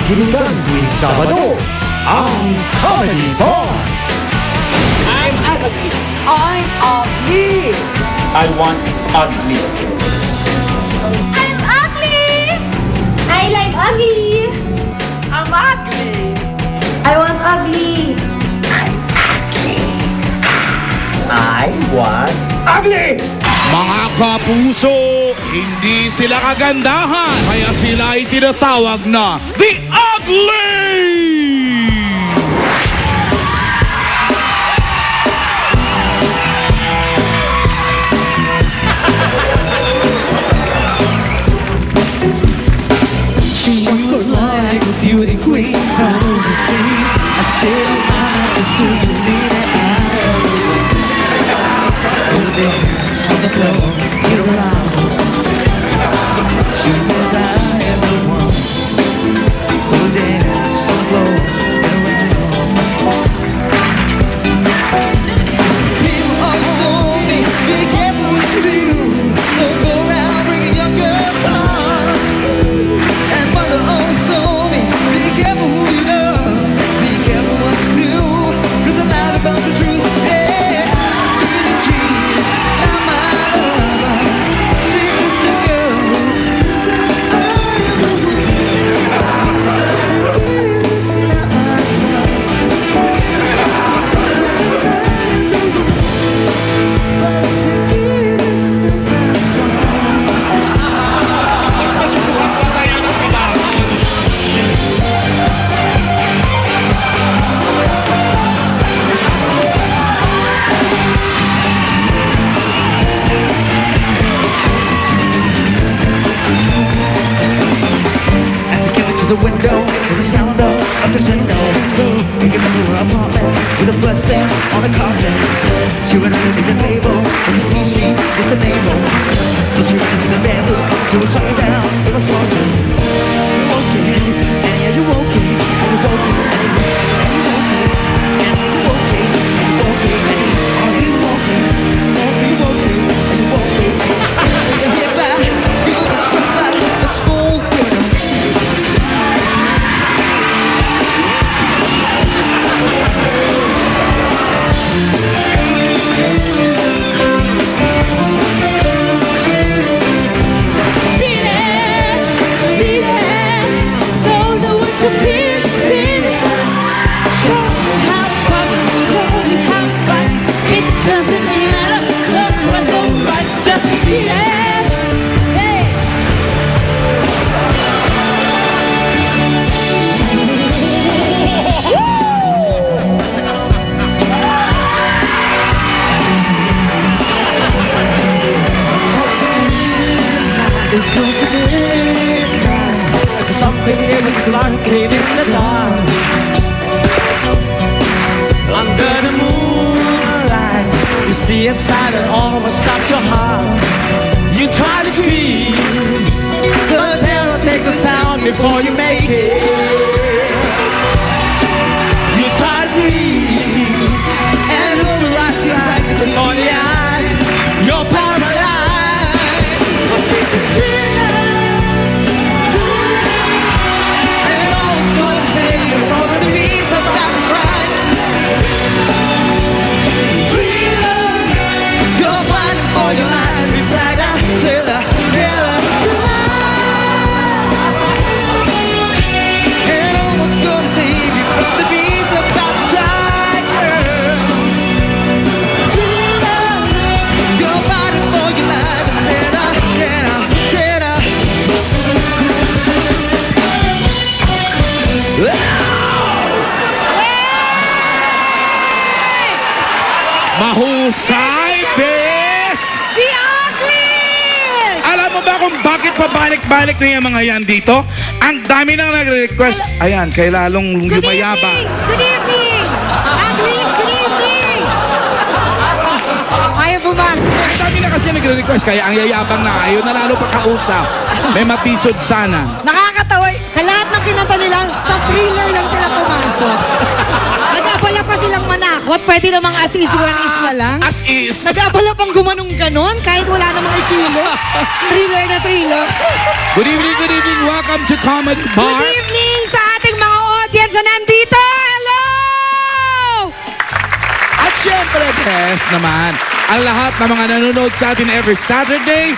Kinakigiligan tuwing Sabado, ang Comedy Bar. I'm ugly. I'm ugly. I want ugly. I'm ugly! I like ugly! I'm ugly. I want ugly! I want ugly! Mga kapuso, hindi sila kagandahan, kaya sila ay tinatawag na The Ugly! She was like a beauty queen out of the sea. I said, do you need it? Do this on the floor, get around. She says I am the one. Do dance on the floor, get around. People all for me, be careful what you do. Don't go around bringing your girls down. And mother always told me, be careful who you love, be careful what you do, 'cause a lie becomes the truth. Yeah, feeling cheated, not my lover. She's just a girl. Not my son. As she came into the window with the sound of a crescendo, we came into her apartment with a blood stain on the carpet. She ran underneath the table, and you see she was a neighbor. So she ran into the bedroom, she was shut down with a smoking. Okay, and you okay, and you okay, and you okay, and you okay, and you okay, and you okay, and you okay. You hit back, you were struck by the small criminal. Beat it! Don't know what to beat it! Show me how fun, show me how fun. It doesn't matter, look what go right, just beat it! Hey! It was a midnight. Something in the slum came in the dark. Under the moonlight, you see a sight that almost stops your heart. You try to scream, but the terror takes a sound before you make it. You try to breathe, and look to right you back before the eyes. You're paralyzed, 'cause this is thriller. And all it's gonna say before the beats about to strike. Thriller, you're fighting for your life beside a thriller, thriller. And all it's gonna say before the beats about to strike, girl. Thriller, you're fighting for your life, thriller, thriller, thriller. Mahusay, bes! The uglies! Alam mo ba kung bakit pabalik-balik na yung mga yan dito? Ang dami nang nagre-request. Ayan, kay lalong Good yumayabang. evening! Good evening! Uglies, good evening! Ayaw bumang. Ang dami na kasi nagre-request, kaya ang yayabang na ayaw na lalo pa kausap. May matisod sana. Nakakatawa. Sa lahat ng kinanta nila, sa thriller lang sila pumasok. Nag-abala pa silang manakot. Pwede namang as is, one is na lang. As is. Nag-abala pang gumanong ganon kahit wala namang ikilos. Thriller na thriller. Good evening, good evening. Welcome to Comedy Bar. Good evening sa ating sa nandito. Hello! At syempre, best naman, ang lahat ng mga nanonood sa atin every Saturday,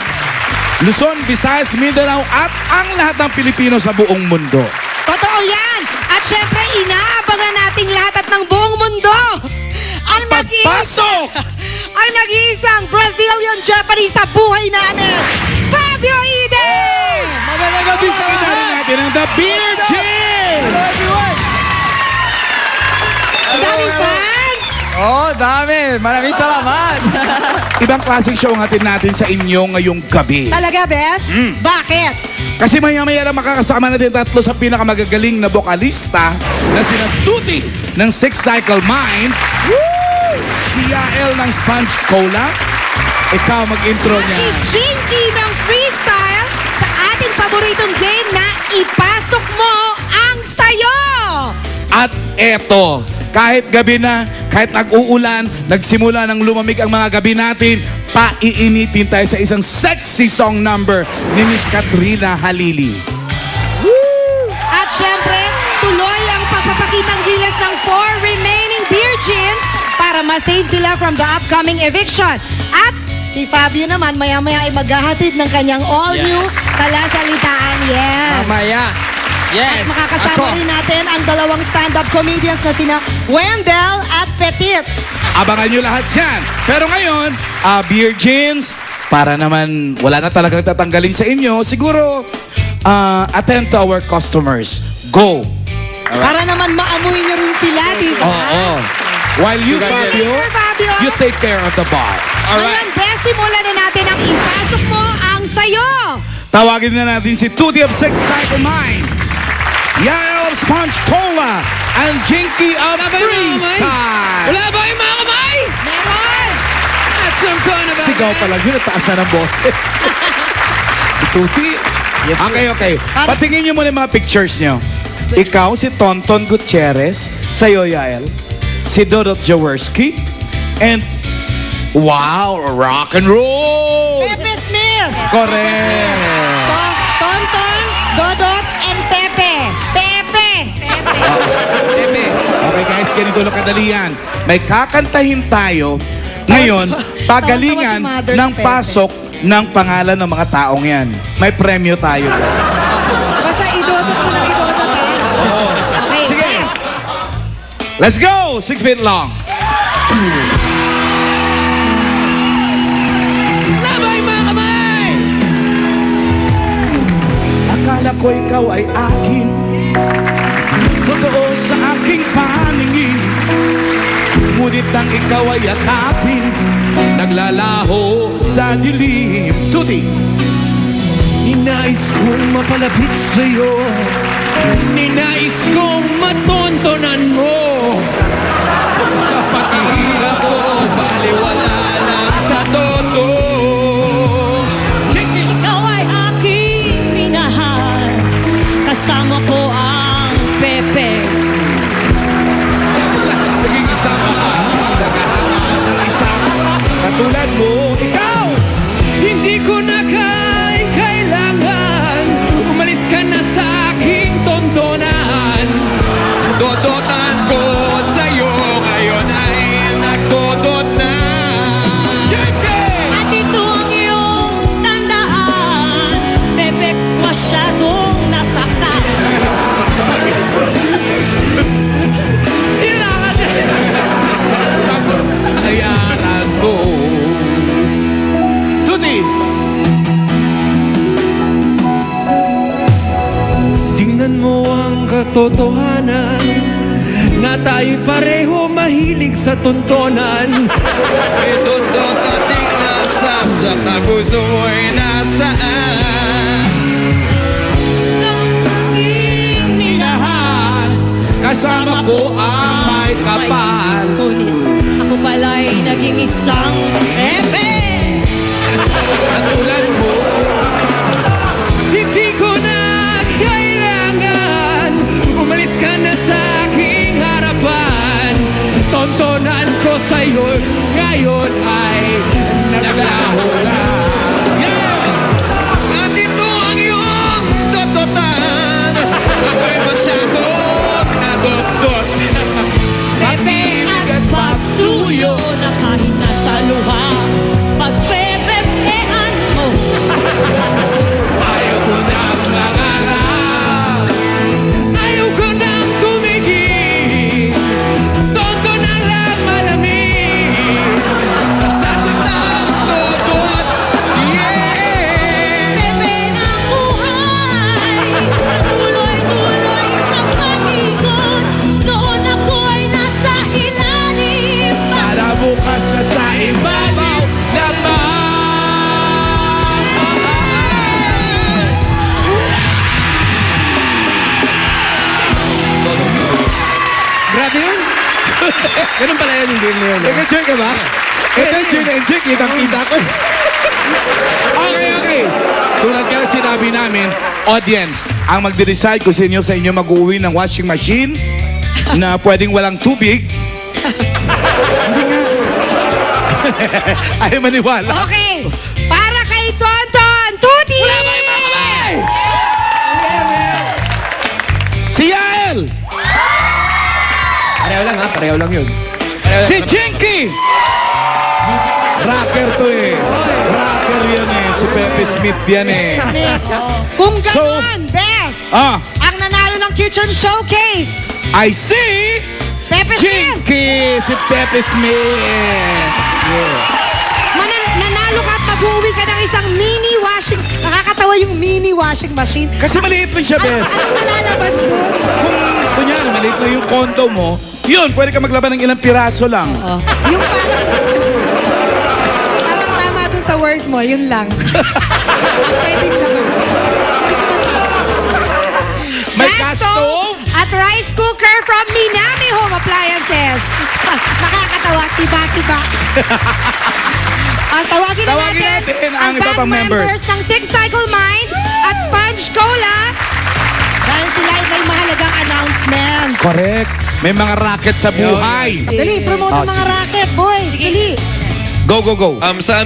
Luzon, Visayas, Mindanao, at ang lahat ng Pilipino sa buong mundo. Totoo yan! At syempre, inaabangan nating lahat at ng buong mundo! Ang Pagpasok! ang nag-iisang Brazilian-Japanese sa buhay namin, Fabio Ide! Magandang gabi sa Tawagin na rin lahat! natin ang The Beer Gin! Hello everyone! Ang daming fans! Oh, dami! Maraming salamat! Ibang klaseng show ang hatid natin sa inyo ngayong gabi. Talaga, Bes? Bakit? Kasi maya-maya na makakasama natin tatlo sa pinakamagagaling na bokalista na sina Tuti ng Six Cycle Mind, si Yael ng Sponge Cola, ikaw mag-intro niya. Si Jinky ng freestyle sa ating paboritong game na Ipasok Mo Ang Sayo! At eto, kahit gabi na, kahit nag-uulan, nagsimula ng lumamig ang mga gabi natin, paiinitin tayo sa isang sexy song number ni Miss Katrina Halili. At syempre, tuloy ang pagpapakitang gilas ng 4 remaining beer gins para ma-save sila from the upcoming eviction. At si Fabio naman, maya-maya ay maghahatid ng kanyang all-new talasalitaan. Yes! Mamaya! Yes! At makakasama rin natin ang dalawang stand-up comedians na sina Wendell at Petit. Abangan nyo lahat dyan. Pero ngayon, beer gins, para naman wala na talagang tatanggalin sa inyo, siguro, attend to our customers. Go! Para naman maamoy nyo rin sila, di ba? Oo. While you, Fabio, Fabio, you take care of the bar. Ngayon, Bes, simulan na natin ang Ipasok Mo Ang Sayo! Tawagin na natin si Tuti of Six Cycle Mind, Yael of Sponge Cola, and Jinky of Freestyle. Wala ba yung mga kamay? Meron! That's what I'm talking about. Sigaw pa lang yun, at taas na ng boses. Tuti. Yes, Okay. Patingin niyo muna yung mga pictures niyo. Ikaw, si Tonton Gutierrez, sa'yo, Yael, si Dodot Jaworski, and wow, rock and roll! Pepe Smith! Correct! So, Tonton, Dodot, and Pepe. Pepe! Okay guys, ganito lang kadali yan. May kakantahin tayo ngayon, pagalingan Tawa-tawa si Mother ng Pepe. pasok ng pangalan ng mga taong yan. May premyo tayo guys. Basta idodot mo ng idodot, ha? Okay, Sige. yes. Let's go! 6 feet long. Wala ba yung mga kamay? Akala ko ikaw ay akin, totoo sa aking paningin. Ngunit nang ikaw ay akapin, naglalaho sa dilim. Tuti! Ninais kong mapalapit sa'yo, ninais kong matontonan mo. Pag-ihirap ko, baliwala lang sa todo. Ikaw ay aking minahal, kasama ko ang Pepe. Naging isama ka, naghahangaan ng isang katulad mo. Ikaw! Hindi ko na kailangan, umalis ka na sa aking tontonan. Dodotan ko sa'yo, ngayon ay nagdodot na. At ito ang iyong tandaan, Pepe, masyadong nasaktan. Sira ka din. Ayaran mo. Tuti! Tingnan mo ang katotohanan na tayo pareho mahilig sa tuntonan. Ito dating nasa sa puso mo'y nasaan. Nanging Minahal, kasama ko ang may kapal. Ngunit ako pala'y naging isang Pepe. Katulad mo. Hindi ko na kailangan, umalis ka na sa aking harapan. Tontonan ko sa'yo, ngayon ay naglaho na. At ito ang iyong tototan, ako'y masyadong Ganun pala yun yung game na yun. Nag-enjoy ka ba? Ito enjoy na enjoy. Kitang-kita ko. Okay. Tulad ka na sinabi namin, audience, ang magde-decide kung sino sa inyo mag-uwi ng washing machine na pwedeng walang tubig. Hindi nga. Ayaw maniwala. Okay, para kay Tonton, Tuti! Si Yael! Pareho lang yun. Si Jinky! Rocker to eh. Rocker yan eh. Si Pepe Smith yan eh. Kung So- ganon, Bes, Ah, ang nanalo ng Kitchen Showcase, I see! Pepe Smith. Jinky! Si Pepe Smith! Nanalo ka at mag-uwi ka ng isang mini washing, nakakatawa yung mini washing machine. Kasi maliit lang siya, Bes. Anong nalalaban doon? Kung kunyari, maliit lang yung condo mo, yun, pwede ka maglaban ng ilang piraso lang. Yung parang, tamang-tama doon sa word mo, yun lang. Ang pwedeng laban. May Gas gas stove? at rice cooker from Minami Home Appliances. Nakakatawa, tiba-tiba. Tawagin natin ang iba pang band members. ng Six Cycle Mind at Sponge Cola. Dahil sila ay may mahalagang announcement. Correct. May mga racket sa buhay. Dali, promote ang mga sige. racket, boys. Dali. Go, go, go. Sa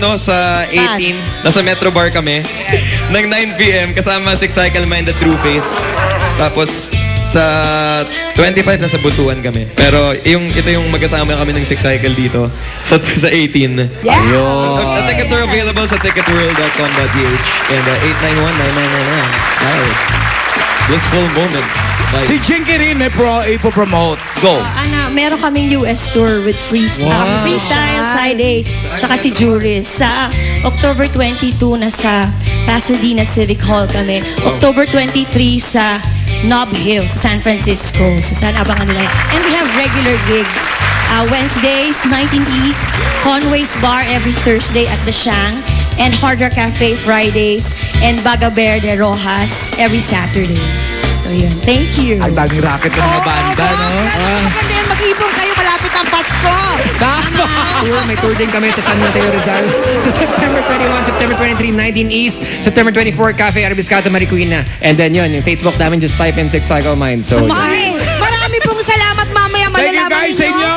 18, nasa Metro Bar kami. Nang 9 p.m. kasama Six Cycle Mind at True Faith. Tapos sa 25 nasa Butuan kami. Pero ito yung magkasama kami ng Six Cycle dito sa 18. Yeah. The tickets are available sa ticketworld.com.ph and 891-9999. Wow. Blissful moments. Nice. Si Jinky rin may ipo-promote. Go. Meron kaming US tour with Freestyle, Side A, tsaka si Juris. Sa October 22 nasa Pasadena Civic Hall kami. October 23 sa Nob Hill sa San Francisco. So sana abangan nila. And we have regular gigs. Wednesdays, 19 East, Conway's Bar every Thursday at The Shang, and Hard Rock Cafe Fridays, and Bagaber de Rojas every Saturday. So yun, thank you. Ang daming racket ng mga banda, no? Maganda yan, mag-ipon kayo malapit ang Pasko. Tama! May tour din kami sa San Mateo Rizal. Sa September 21, September 23, 19 East, September 24, Cafe Arabiscata Maricuina. And then yun, yung Facebook namin, just type in Six Cycle Mind. So, Marami pong salamat mamaya. Thank you Malalaman guys sa inyo.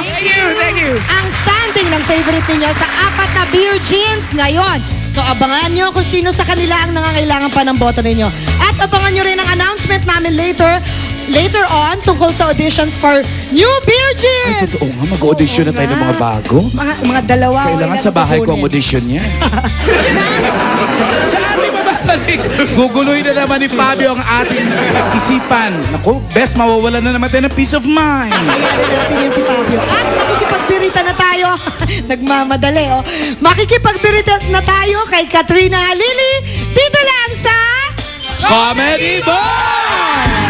thank you. ang standing ng favorite ninyo sa 4 na beer jeans ngayon. So abangan nyo kung sino sa kanila ang nangangailangan pa ng boto ninyo. At abangan nyo rin ang announcement namin later on tungkol sa auditions for new beer Ay, jeans. totoo nga, mag-audition na tayo ng mga bago. Mga dalawa. o Kailangan ilan sa bahay ko ang kukunin. audition niya. Sa ating babalik, guguloy na naman ni Fabio ang ating isipan. Naku, best mawawala na naman tayo ng peace of mind. Kaya na natin yan si Fabio. At makikipagbirita na tayo. Nagmamadali, oh. Makikipagbirita na tayo kay Katrina Halili. Dito lang sa... Comedy Boy!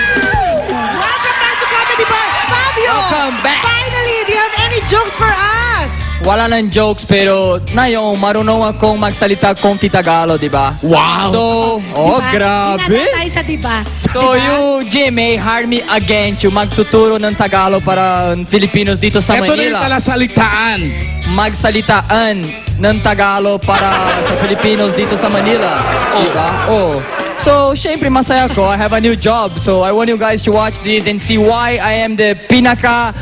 Welcome back to Comedy Bar. Fabio! Welcome back. Finally, do you have any jokes for us? Wala nang jokes pero na yung marunong akong magsalita kung Tagalog, di ba? Wow! So, oh, Diba? grabe. Hinanda tayo sa diba. So, you, Jimmy, hired me again to magtuturo ng Tagalog para Filipinos dito sa Ito na yung Manila. talasalitaan. Magsalitaan ng Tagalog para sa Filipinos dito sa Manila. Diba? Oh. So, syempre masaya ko. I have a new job. So, I want you guys to watch this and see why I am the pinaka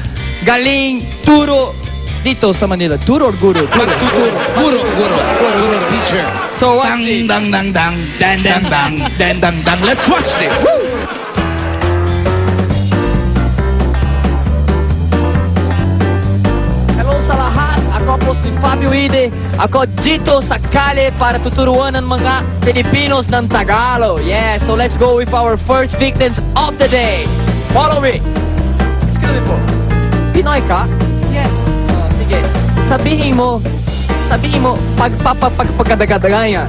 galing turo dito sa Manila. Turo or guru? Magtuturo. Guro. Teacher. So, watch Dang, this. dang, dang, dang. Dang, dang, dang. Dang, dang, dang. Let's watch this. Hello sa lahat. Ako po si Fabio Ide. Ako dito sa Cali para tuturuan ng mga Pilipinos ng Tagalog. Yeah, so let's go with our first victims of the day. Follow me. Excuse me po. Pinoy ka? Yes. Sige. Sabihin mo, pagpapagdagadagaya.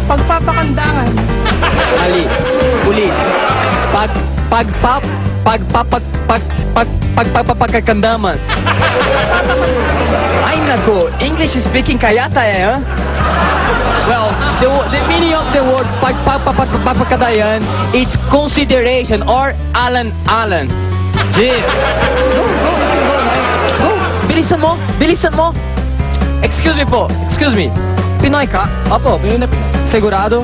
Pagpapakandangan. Ali, ulit. Pagpapagkandaman. Ay nako, English speaking kayata eh, huh? Well, The meaning of the word pagpapakadayan, it's consideration or Alan. Jim. Go, you can go now. Go. Bilisan mo. Excuse me. Pinoy ka? Opo, Pinoy na Pinoy. Segurado?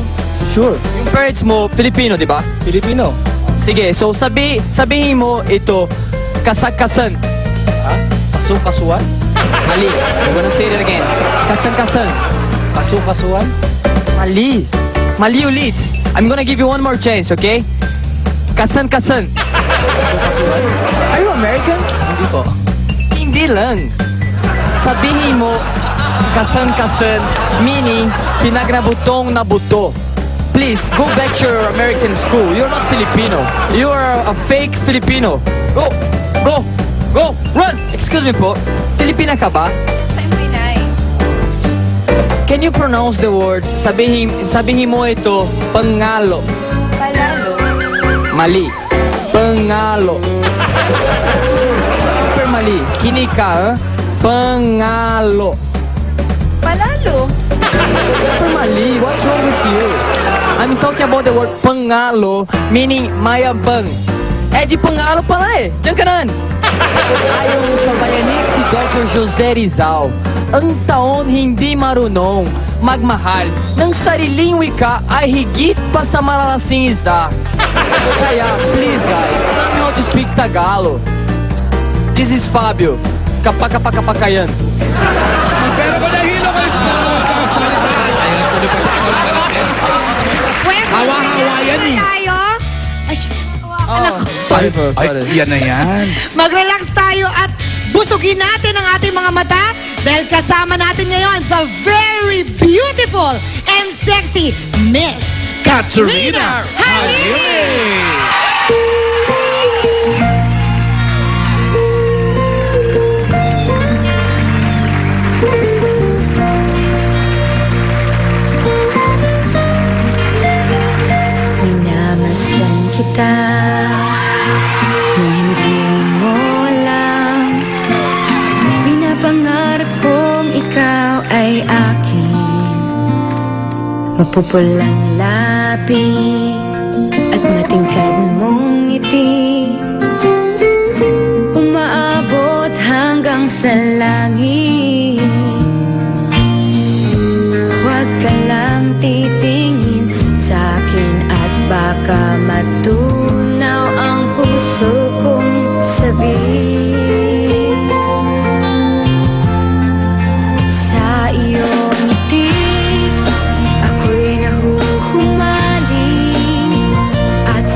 Sure. Yung parents mo, Filipino, di ba? Filipino. Sige, so sabihin mo ito, kasakasan. Ha? Kasuan? Mali. I'm gonna say it again. Kasan. Kasuan? Mali ulit. I'm gonna give you one more chance, okay? Kasan. Are you American? Hindi po. Hindi lang. Sabihin mo, kasan, meaning pinagrabutong na buto. Please, go back to your American school. You're not Filipino. You are a fake Filipino. Go, run! Excuse me po, Filipina ka ba? I'm Pinay. Can you pronounce the word? Sabihin mo ito, pangalo. Palalo. Mali. Pangalo. Super mali. Kinig ka, ha? Pangalo. Palalo. Super mali. What's wrong with you? I'm talking about the word pangalo, meaning mayabang. Di pangalo pala Diyan ka nan. Ayon sa bayanig si Dr. Jose Rizal, ang taon hindi marunong magmahal ng sariling wika ay higit pa sa malalasing isda. Kaya, please guys, learn how to speak Tagalog. This is Fabio. Kapakayan. Pero kung nahilo kayo sa salita, ayun po na pagkakalites. Pwes, Hawa-hawa yan eh. tayo. Ay, Sorry bro, Ay, yan na yan. mag-relax tayo at busugin natin ang ating mga mata dahil kasama natin ngayon the very beautiful and sexy Miss Katrina Halili! Minamasdan kita nang hindi mo alam. Pinapangarap kong ikaw ay akin. Mapupulang labi at matingkad mong ngiti, umaabot hanggang sa langit. Huwag ka lang titingin sa akin at baka matunaw ang puso kong sabihin. Sa iyong ngiti, ako'y nahuhumaling at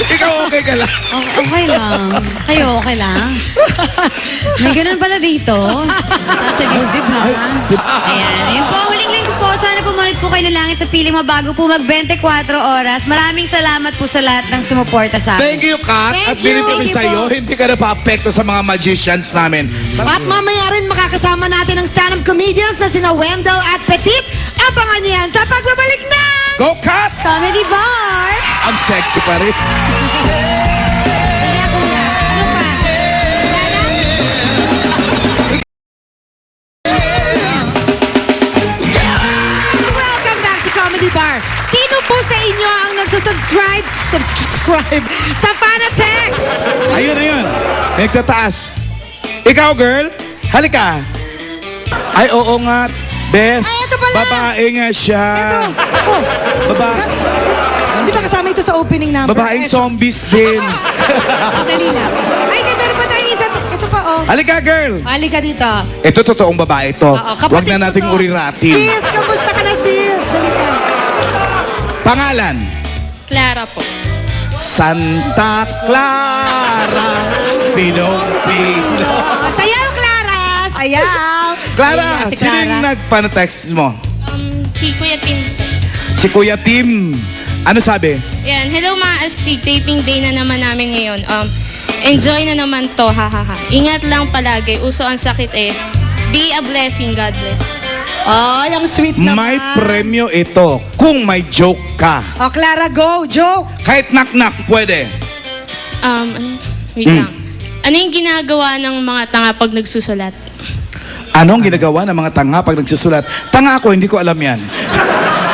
Ikaw okay ka lang. Okay lang. Kayo, okay lang. May ganun pala dito. That's a gift, di ba? Ayan. Yun po, huling linggo po. Sana pumalit po kayo ng langit sa piling mo bago po mag-24 oras. Maraming salamat po sa lahat ng sumuporta sa akin. Thank you, Kat. At Thank you. bilib kami Thank you sa'yo. po. Hindi ka napaapekto sa mga magicians namin. At mamaya rin makakasama natin ang stand-up comedians na sina Wendell at Petit. Abangan niyo yan sa pagbabalik na Go, Kat! Comedy Bar! Ang sexy pa rin. Sige, kuya. Ano pa? Welcome back to Comedy Bar. Sino po sa inyo ang nagsusubscribe sa Fanatex? Ayun, ayun. Nagtataas. Ikaw, girl. Halika. Ay, oo nga. Best. Ay, ito pala. Babae nga siya. Ito. Oh. Babae. Hindi ba kasama ito sa opening number? Babaeng zombies din. Sandali lang. Ay, may meron pa tayong isa. Ito pa, oh. Halika, girl. Halika dito. Ito, totoong babae to. Oo, Huwag kapatid na ko nating to. uriratin. Sis, kamusta ka na, sis? Halika. Pangalan. Clara po. Santa Clara. Pinong-pino. Sayaw, Clara! Sayaw! Clara, Ayun na, si sino Clara. yung nagpano-text mo? Si Kuya Tim. Si Kuya Tim. Ano sabi? Yan. Hello mga astig. Taping day na naman namin ngayon. Enjoy na naman to. Hahaha. Ingat lang palagi. Uso ang sakit eh. Be a blessing. God bless. Ay, ang sweet naman. May premyo ito kung may joke ka. Oh, Clara, go! Joke! Kahit knock-knock, pwede. Wait lang. Ano yung ginagawa ng mga tanga pag nagsusulat? Anong ginagawa ng mga tanga pag nagsusulat? Tanga ako, hindi ko alam yan.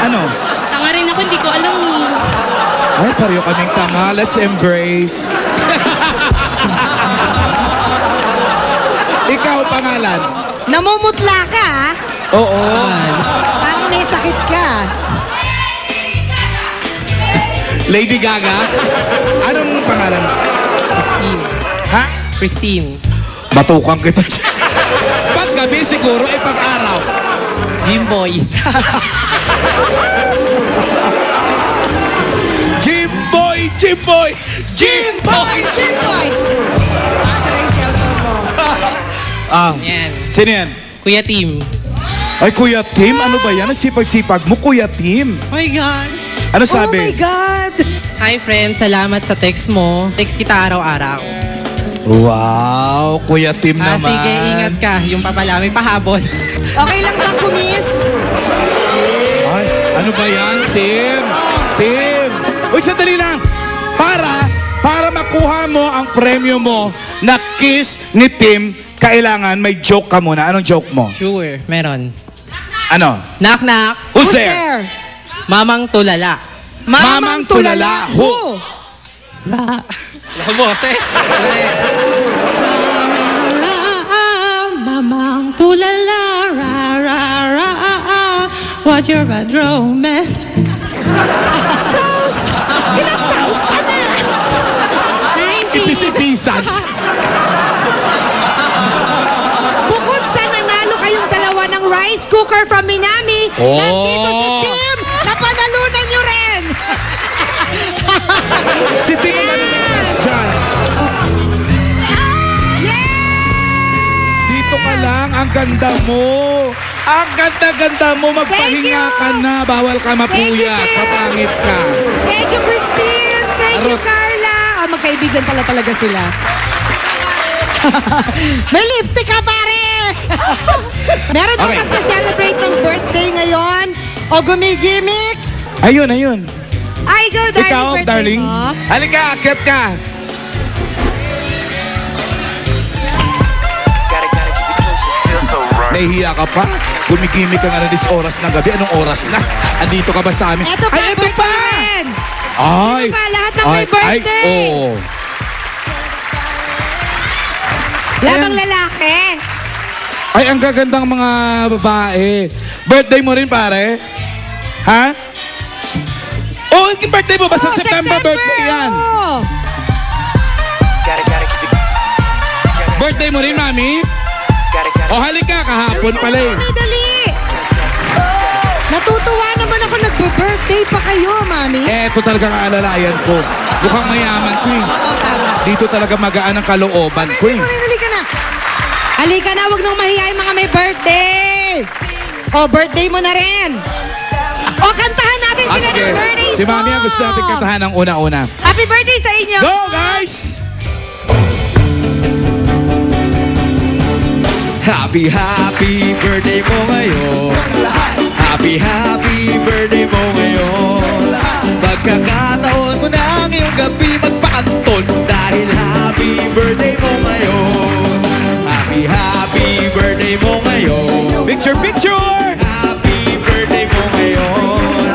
Ano? Tanga rin ako, hindi ko alam eh. Ay, pareho kaming tanga. Let's embrace. Ikaw, pangalan? Namumutla ka, ha? Oo. Parang may sakit ka. Lady Gaga? Anong pangalan? Christine. Ha? Christine. Batukan kita. Pag gabi siguro, ay pag araw. Jimboy. Jimboy! Jimboy! Jimboy! Jimboy! Asa na yung cellphone mo? Yan. Sino yan? Kuya Tim. Ay, Kuya Tim, ano ba yan? Ang sipag-sipag mo, Kuya Tim. Oh my God. Ano Oh my sabi? God! Hi friend, salamat sa text mo. Text kita araw-araw. Wow, Kuya Tim naman. Sige, ingat ka. Yung papala, may pahabol. Okay lang ba, kumis? Ay, ano ba yan, Tim? Tim! Uy, sandali lang. Para makuha mo ang premyo mo na kiss ni Tim, kailangan may joke ka muna. Anong joke mo? Sure, meron. Ano? Knock knock. Who's there? Mamang tulala. Mamang tulala. Who? Boses. Mamang tulala. Ra, ra, ra, what your bad romance. Ipisipisan. Bukod sa nanalo kayong dalawa ng rice cooker from Minami, Oh. nandito si Tim! Napanalunan nyo rin! Si Tim ang ano naman dyan. Dito ka lang, ang ganda mo. Ang ganda-ganda mo, magpahinga Thank you. ka na. Bawal ka mapuyat, Thank you, Tim. kapangit ka. Thank you, Christine! Thank you, Arot. Carla! Magkaibigan pala talaga sila. May lipstick ka, pare! Meron din Okay. magsa-celebrate ng birthday ngayon o gumigimik. Ayun, ayun. Ay, go, darling, Ikaw, birthday darling. mo. Halika, akyat ka. Nahihiya ka pa? Gumigimik ka nga na this oras ng gabi. Anong oras na? Andito ka ba sa amin? Eto pa, Ay, eto birthday pa! rin. Ay! Ito pa, lahat ng may birthday. Ay, oo. Labang lalaki. Ay, ang gagandang mga babae. Birthday mo rin, pare? Ha? Oh, yung birthday mo ba? Sa Oh, September birthday yan. Oh. Birthday mo rin, mami? O halika, kahapon pala eh. Dali, dali. Natutuwa naman ako ko nagbe-birthday pa kayo, Mami. Eto talaga ang alalayan ko. Mukhang mayaman ko eh. Oo, tama. Dito talaga magaan ang kalooban ko eh. Halika na. Halika na, huwag nang mahiya yung mga may birthday. O, birthday mo na rin. O, kantahan natin sila Sige. ng birthday song. Si Mami ang gusto natin kantahan ng una-una. Happy birthday sa inyo. Go, guys! Happy, happy birthday mo ngayon. Happy, happy birthday mo ngayon. Pagkakataon mo na ngayong gabi magpakantol dahil happy birthday mo ngayon. Happy, happy birthday mo ngayon. Picture, picture! Happy birthday mo ngayon.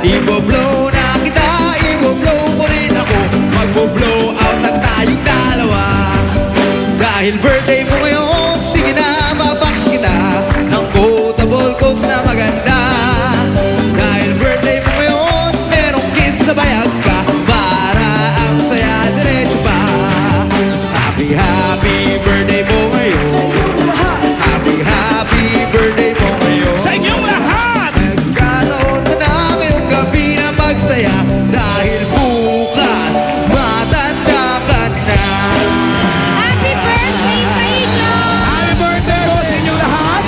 Ibo-blow na kita, ibo-blow mo rin ako. Magbo-blow out na tayong dalawa. Dahil birthday mo ngayon, sige na, mabox kita ng quotable quotes na maganda. Dahil birthday mo ngayon, merong kiss sa bayag ka para ang saya diretso pa. Happy, happy birthday mo ngayon. Happy, happy birthday mo ngayon. Sa inyong lahat! Nagkataon mo na ngayong gabi na magsaya dahil bukas matanda ka na. Happy birthday sa inyo. Happy birthday po sa inyong lahat!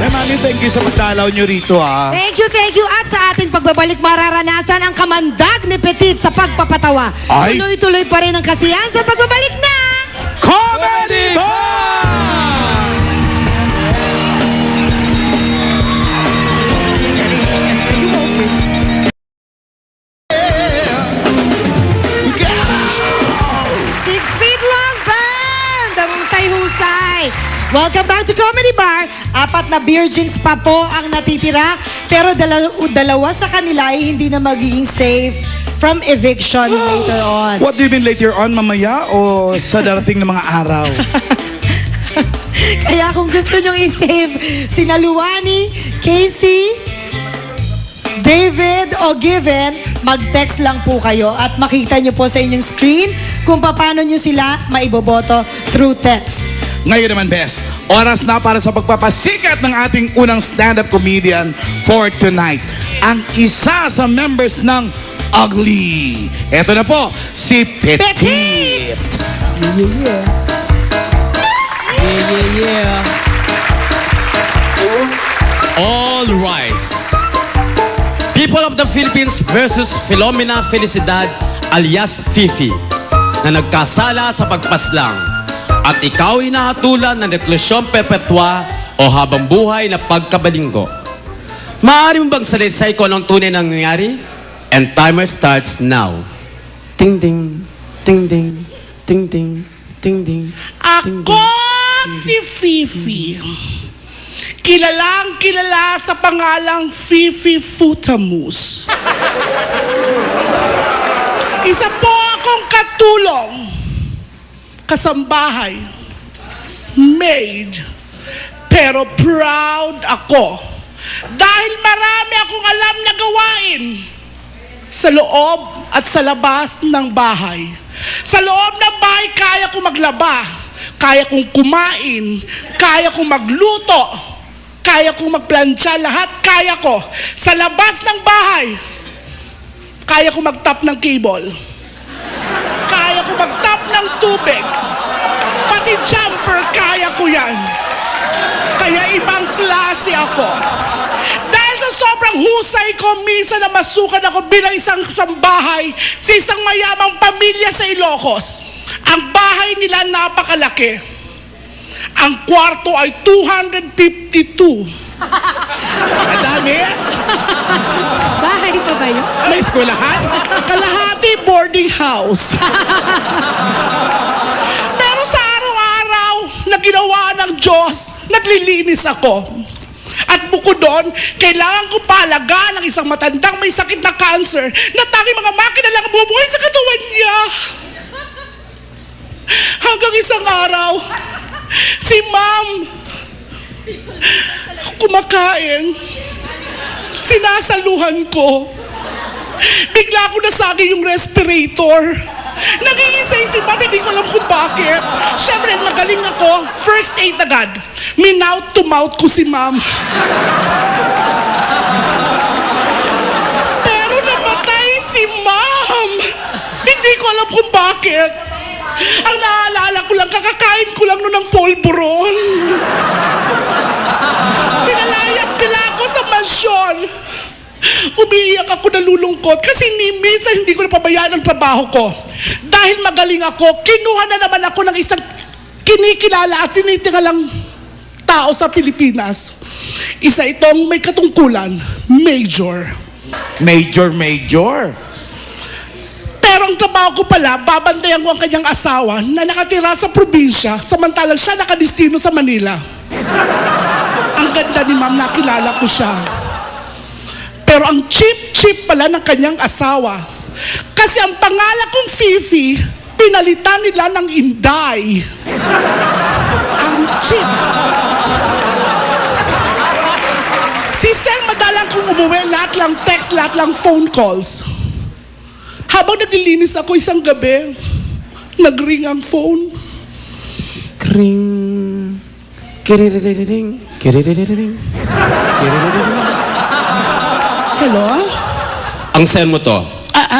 Eh, Mami, thank you sa pagdalaw nyo rito, ah. Thank you, thank you. At sa ating pagbabalik, mararanasan ang kamandag ni Petit sa pagpapatawa. Ay. Tuloy-tuloy pa rin ang kasiyahan sa pagbabalik na... Comedy Bar! Six Feet Long Band! Ang husay-husay! Welcome back to Comedy Bar. 4 na virgins pa po ang natitira, pero dalawa sa kanila ay hindi na magiging safe from eviction later on. What do you mean later on, mamaya o sa darating na mga araw? Kaya kung gusto nyong i-save si Naluwani, Casey, David o Given, mag-text lang po kayo at makita nyo po sa inyong screen kung paano nyo sila maiboboto through text. Ngayon naman, Bes, oras na para sa pagpapasikat ng ating unang stand-up comedian for tonight. Ang isa sa members ng Ugly. Eto na po, si Petit. All rise. People of the Philippines versus Philomena Felicidad alias Fifi na nagkasala sa pagpaslang at ikaw ay nahatulan ng deklarasyon perpetua o habang buhay na pagkabalinggo. Maaari mo bang salaysay ko anong tunay na nangyari? And timer starts now. Ting ding, ting ding, ting ding, ting ding. Ako si Fifi. Kilalang kilala sa pangalang Fifi Futamus. Isa po akong katulong, kasambahay, maid, pero proud ako dahil marami akong alam na gawain sa loob at sa labas ng bahay. Sa loob ng bahay, kaya kong maglaba, kaya kong kumain, kaya kong magluto, kaya kong magplansya, lahat kaya ko. Sa labas ng bahay, kaya kong mag-tap ng cable, kaya kong mag-tap ng tubig, pati jumper, kaya ko yan. Kaya ibang klase ako. Dahil sa sobrang husay ko, minsan na masukan ako bilang isang kasambahay sa isang mayamang pamilya sa Ilocos. Ang bahay nila napakalaki. Ang kwarto ay 252. Madami. Bahay pa ba yun? May eskwelahan? Kalahati boarding house. Pero sa araw-araw na ginawa ng Diyos, naglilinis ako. At bukod doon, kailangan ko palagaan ng isang matandang may sakit na cancer na tanging mga makina lang ang bumubuhay sa katawan niya. Hanggang isang araw, si Ma'am kumakain. Sinasaluhan ko. Bigla ko nasagi yung respirator. Nag-iisay si Ma'am, hindi ko alam kung bakit. Siyempre, magaling ako. First aid agad. Minout to mouth ko si Ma'am. kung bakit. Ang naaalala ko lang, kakakain ko lang noon ng polvoron. Pinalayas nila ako sa mansyon. Umiiyak ako, nalulungkot kasi minsan hindi ko napabayaan ang trabaho ko. Dahil magaling ako, kinuha na naman ako ng isang kinikilala at tinitingalang tao sa Pilipinas. Isa itong may katungkulan, Major. Major. Pero ang trabaho ko pala, babantayan ko ang kanyang asawa na nakatira sa probinsya, samantalang siya nakadestino sa Manila. Ang ganda ni ma'am, nakilala ko siya. Pero ang cheap pala ng kanyang asawa. Kasi ang pangalan kong Fifi, pinalitan nila ng Inday. Ang cheap. Si Sel madalang kong umuwi, lahat lang text, lahat lang phone calls. Habang naglilinis ako isang gabi, nag-ring ang phone. Kring. Kiririring. Kiririring. Kiririring. Hello? Ang send mo to.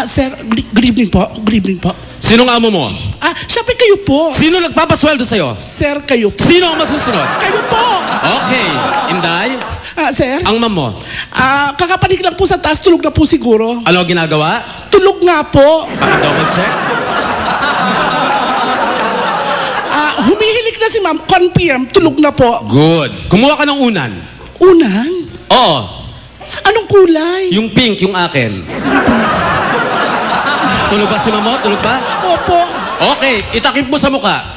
Sir, good evening po. Good evening po. Sinong amo mo? Siyempre kayo po. Sino nagpapasweldo sa'yo? Sir, kayo po. Sino ang masusunod? Kayo po. Okay. Inday? Sir? Ang ma'am mo? Kakapanig lang po sa taas, tulog na po siguro. Ano ginagawa? Tulog nga po. Paki-double check. Humihilik na si ma'am, confirm, tulog na po. Good. Kumuha ka ng unan. Unan? Oo. Anong kulay? Yung pink, yung akin. Tulog ba si ma'am mo? Tulog ba? Opo. Okay. Itakip mo sa mukha.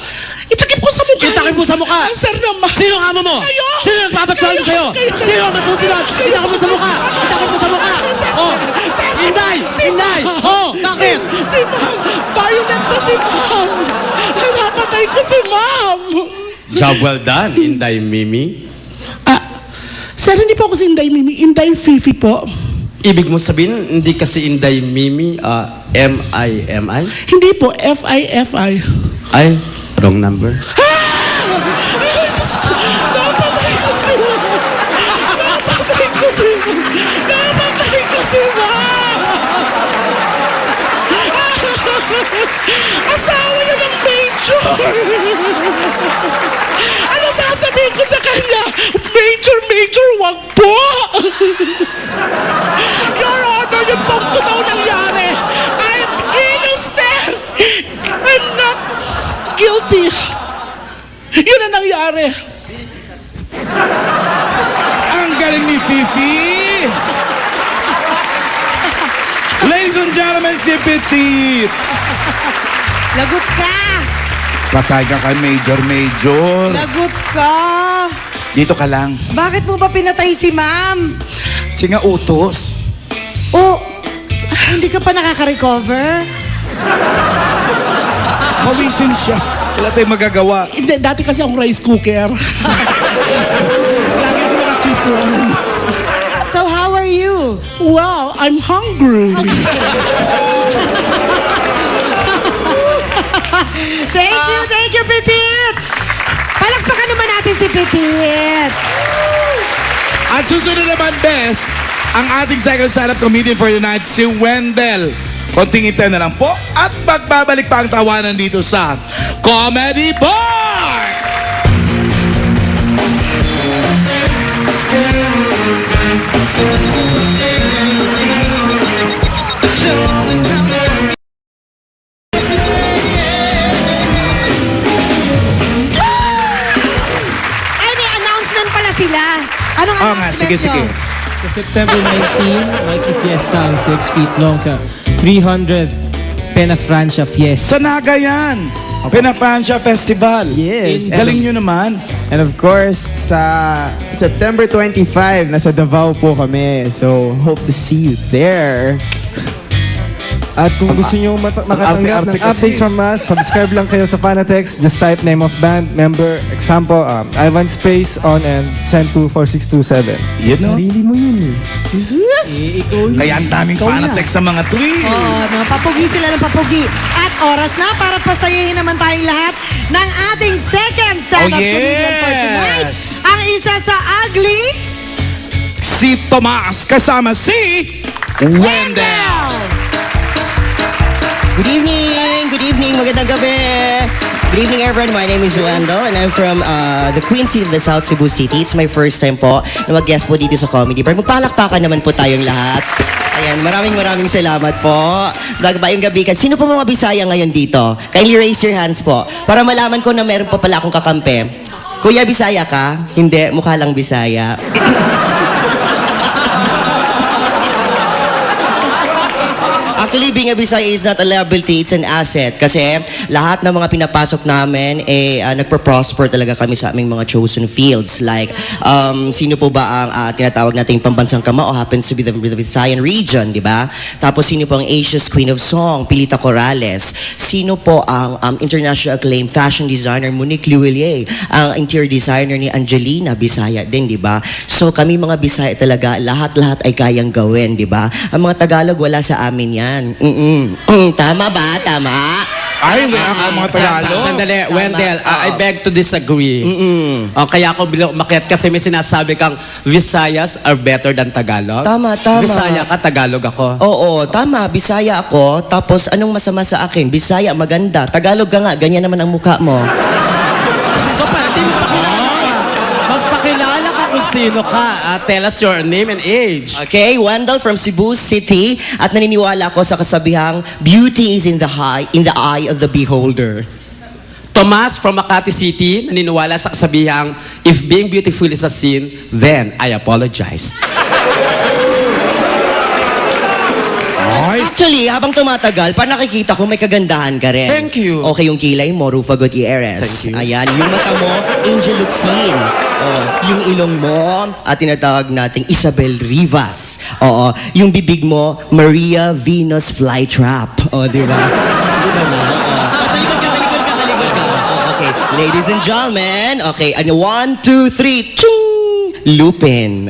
Itakip ko sa mukha. Itakip mo sa mukha. Sir naman. Sino ang amo mo? Kayo. Sino nagpapasweldo sa'yo? Sino ang masusunod? Itakip mo sa mukha. Itakip mo sa mukha. Oh. Inday! Inday! Oh, bakit? Si ma'am. Bayonet na si ma'am. Napatay ko si ma'am. Job well done, Inday Mimi. Sir, hindi po ako si Inday Mimi. Inday Fifi po. Ibig mo sabihin, hindi kasi Inday Mimi, M-I-M-I? Hindi po, F-I-F-I. Ay, wrong number. Ay, Diyos ko. Napatay ko si ma'am. Napatay ko si ma'am. Napatay ko si ma'am. Asawa niya ng Major. Ano sasabihin ko sa kanya? Major, wag po. Your Honor, yun pong totoo nangyari. I'm innocent. I'm not guilty. Yun ang nangyari. Ang galing ni Fifi! Ladies and gentlemen, si Petit! Lagot ka! Patay ka kay Major. Lagot ka! Dito ka lang. Bakit mo ba pinatay si ma'am? Singa utos. Oh, hindi ka pa nakaka-recover? Pawisin siya. Wala tayong magagawa. Hindi, dati kasi akong rice cooker. Lagi ako naka-keep one. So how are you? Well, I'm hungry. Thank you, Petit! Palakpakan naman natin si Petit! At susunod naman, Bes, ang ating second stand-up comedian for the night, si Wendell. Konting intern na lang po at magbabalik pa ang tawanan dito sa Comedy Bar! Ay, may announcement pala sila. Anong Oo nga, announcement sige. nyo? Sa September 19, Mikey Fiesta ang 6 feet long sa 300 Pena Francia Fiesta. Sa Naga yan! Pena-Francia Festival. Yes. Galing nyo naman. And of course, sa September 25, nasa Davao po kami. So, hope to see you there. At kung gusto nyo makatanggap ng updates from us, subscribe lang kayo sa Fanatex. Just type name of band, member, example, Ivan Space on and send to 4627. Yes, no? Sarili mo yun eh. Yes! Kaya ang daming Fanatex sa mga tweet. Oo, papugi sila ng papugi. At oras na para pasayahin naman tayong lahat ng ating second stand-up comedian for tonight. Ang isa sa ugly, si Tomas kasama si Wendell. Good evening! magandang gabi. Good evening, everyone. My name is Wendell and I'm from the Queen City of the South, Cebu City. It's my first time po na mag-guest po dito sa Comedy Bar. Magpalakpakan naman po tayong lahat. Ayan, maraming salamat po. Bagbayong gabi. Sino po mga Bisaya ngayon dito? Kindly raise your hands po para malaman ko na meron pa pala akong kakampi. Kuya, Bisaya ka? Hindi, mukha lang Bisaya. Actually, being a Bisaya is not a liability, it's an asset. Kasi lahat ng mga pinapasok namin, nagpo-prosper talaga kami sa aming mga chosen fields. Like, sino po ba ang tinatawag nating pambansang kamao happens to be the Visayan region, di ba? Tapos, sino po ang Asia's Queen of Song, Pilita Corrales? Sino po ang international acclaimed fashion designer, Monique Luillier? Ang interior designer ni Angelina, Bisaya din, di ba? So, kami mga Bisaya talaga, lahat-lahat ay kayang gawin, di ba? Ang mga Tagalog, wala sa amin yan. Tama ba? Tama? Ay, hindi ang mga Tagalog. Sandali, Wendell, I beg to disagree. Kaya ako bilang umakyat kasi may sinasabi kang Visayas are better than Tagalog. Tama. Bisaya ka, Tagalog ako. Oo, tama. Bisaya ako. Tapos, anong masama sa akin? Bisaya, maganda. Tagalog ka nga. Ganyan naman ang mukha mo. So, para di magpakilala ka kung sino ka. Tell us your name and age. Okay, Wendell from Cebu City. At naniniwala ako sa kasabihang, beauty is in the eye of the beholder. Tomas from Makati City, naniniwala sa kasabihang, if being beautiful is a sin, then I apologize. Actually, habang tumatagal, parang nakikita ko may kagandahan ka rin. Thank you. Okay, yung kilay mo, Rufa Gutierrez. Thank you. Ayan, yung mata mo, Angel Luxin. Yung ilong mo, tinatawag nating Isabel Rivas. Oo, yung bibig mo, Maria Venus Flytrap. Di ba? Talikod ka. Okay, ladies and gentlemen. Okay, 1, 2, 3. Ching! Lupin.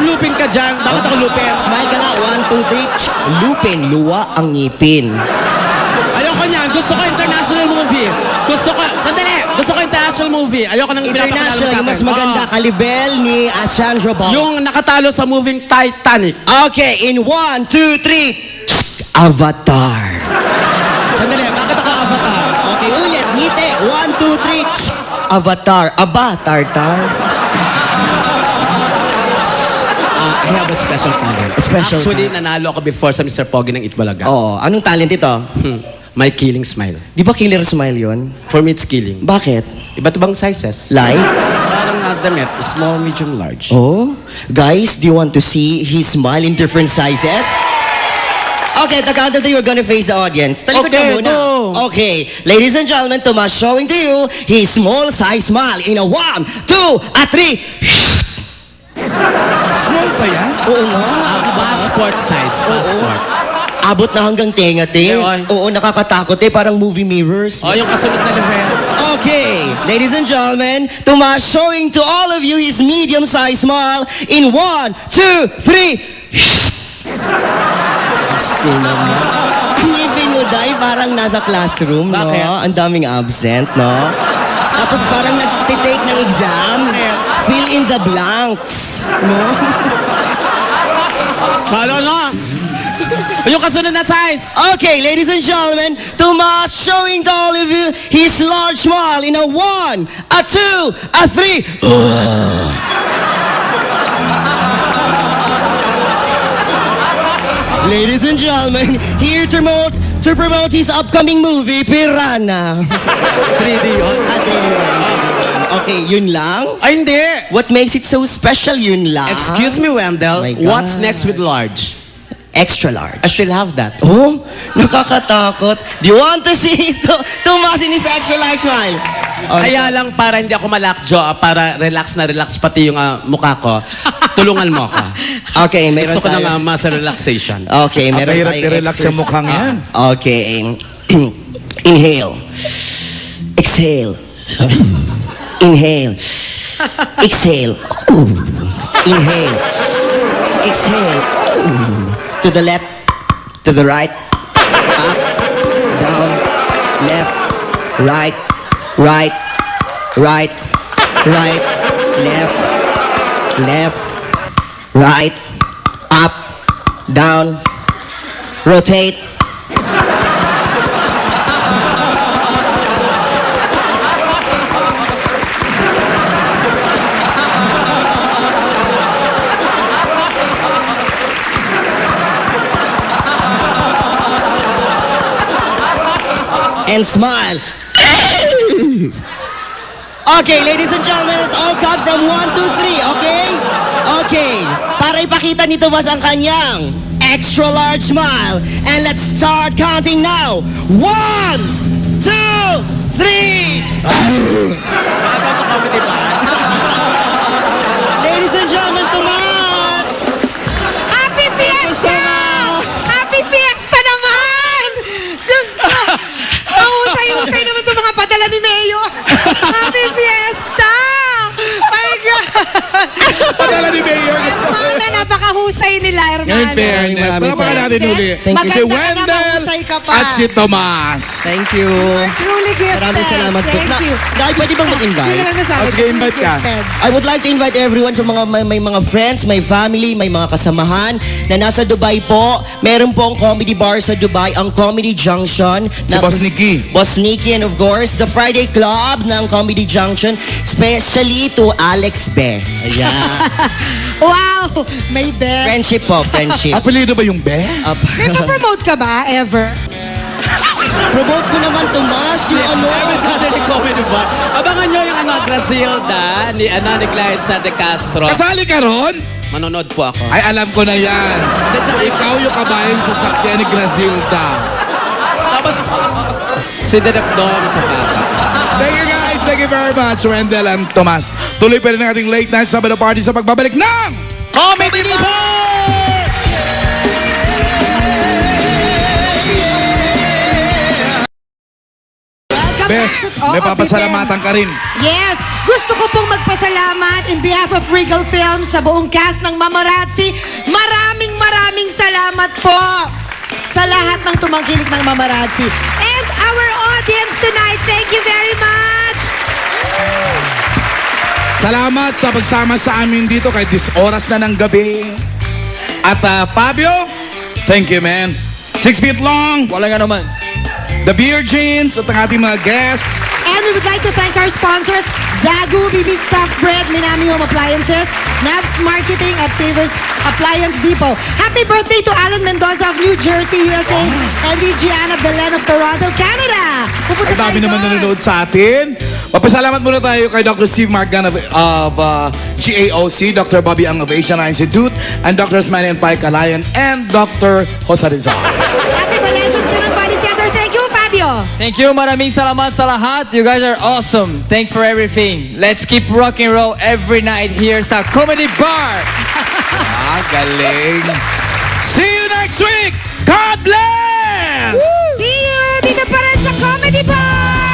Lupin ka dyan. Bakit ako lupin? Smile ka nga. 1, 2, 3. Lupin. Luwa ang ngipin. Ayoko niyan. Gusto ko international movie. Gusto ko international movie. Ayoko nang pinapakilala mo sa International, akin. yung mas maganda. Kalibel ni Sandra Bullock. Yung nakatalo sa moving Titanic. Okay, in 1, 2, 3. Avatar. Sandali, bakit ako Avatar? Okay, ulit. Ngiti. 1, 2, 3. Avatar. Tartar. I have a special talent. Actually, nanalo ako before sa Mr. Pogi ng Itbulaga. Oo. Anong talent ito? My killing smile. Di ba killer smile yun? For me, it's killing. Bakit? Iba't ibang sizes. Like? Parang damit. Small, medium, large. Oh? Guys, do you want to see his smile in different sizes? Okay, at the count of 3, we're gonna face the audience. Talikod ka muna. Go. Okay, ladies and gentlemen, Tomas showing to you his small size smile in a 1, 2, 3. Small pa yan? Oo nga. Passport size. Passport. Abot na hanggang tenga, Oo, nakakatakot Parang movie mirrors. Yung kasunod na level. Okay, ladies and gentlemen, Tomas showing to all of you his medium-sized smile in 1, 2, 3. Gusto naman. Ngipin mo, Day, parang nasa classroom, no? Bakit? Ang daming absent, no? Tapos parang nag-take ng exam. Fill in the blanks, no? Palo na. Yung kasunod na size. Okay, ladies and gentlemen, Tomas showing to all of you his large smile in a 1, a 2, a 3. Ladies and gentlemen, here to promote his upcoming movie, Piranha. 3D yun. 3D. Okay, yun lang? Ay, hindi. What makes it so special, yun lang? Excuse me, Wendell. My God. What's next with large? Extra large. I still have that. Oh, nakakatakot. Do you want to see Tomas in his extra large smile? Kaya lang para hindi ako malakjo, para relax na relax pati yung mukha ko, tulungan mo ako. Okay, meron Gusto ko tayo. na masa relaxation. Okay, meron Mahirap tayong i-relax sa mukhang yan. Okay. Inhale. Exhale. Inhale. Exhale. Inhale. Exhale. To the left. To the right. Up. Down. Left. Right. Right. Right. Right. Left. Left. Right. Up. Down. Rotate. and smile. Okay, ladies and gentlemen, let's all count from 1 to 3, okay? Okay, para ipakita ni Tomas ang kanyang extra large smile. And let's start counting now. 1, 2, 3. Welcome to Comedy Bar. Ladies and gentlemen, Tomas! Happy Fiesta! Happy Fiesta naman! Diyos ko! Mahusay-husay naman itong mga padala ni Mayo. Happy Fiesta! My God! Padala ni Mayor. Hermana, napakahusay nila, Hermana. Ngayon, fairness. Palapaka natin uli. Maganda Si ka na, Wendell mahusay ka pa. at si Tomas. Thank you. Truly gifted. Maraming salamat po. Thank you. Pwede bang mag-invite? Hindi naman nasabi. Sige, invite ka. Gifted. I would like to invite everyone sa mga may mga friends, may family, may mga kasamahan na nasa Dubai po. Meron po ang comedy bar sa Dubai, ang Comedy Junction. Si Boss Nicky. Boss Nicky, and of course, the Friday Club ng Comedy Junction, especially to Alex Be. Ayan. Wow! May bet. Friendship po, friendship. Apelido ba yung Be? May pa-promote ka ba, ever? Promote mo naman, Tomas, yung ano. Every Saturday Comedy Bar. Abangan nyo yung Grazilda ni Clarice de Castro. Kasali ka ron? Manonood po ako. Ay, alam ko na yan. Ikaw yung kabayan sa sakyan ni Grazilda. Tapos, si Direk Dom sa papa. Thank you guys. Thank you very much, Wendell and Tomas. Tuloy pa rin ang ating late night Sabado party sa pagbabalik ng Comedy Bar! Bes, may papasalamatan ka rin. Yes! Gusto ko pong magpasalamat in behalf of Regal Films sa buong cast ng Mamarazzi. Maraming salamat po sa lahat ng tumangkilik ng Mamarazzi. And our audience tonight, thank you very much! Salamat sa pagsama sa amin dito kahit oras na ng gabi. At Fabio, thank you, man. 6 feet long. Wala nga naman. The Beer Jeans at ang ating mga guests. And we would like to thank our sponsors, Zagu, BB Stuffed Bread, Minami Home Appliances, Navs Marketing at Savers Appliance Depot. Happy birthday to Alan Mendoza of New Jersey, USA, and Gianna Belen of Toronto, Canada. Pupunta Ang dami tayo naman doon. nanonood sa atin. Papasalamat muna tayo kay Dr. Steve Margan of GAOC, Dr. Bobby Ang of Asian Eye Institute, and Dr. Smiley and Pike Alayan, and Dr. Jose Rizal. Ate Valencia's Canon Body Center. Thank you, Fabio. Thank you, maraming salamat sa lahat. You guys are awesome. Thanks for everything. Let's keep rock and roll every night here sa Comedy Bar. Galing. See you next week. God bless! See you dito pa rin sa Comedy Bar!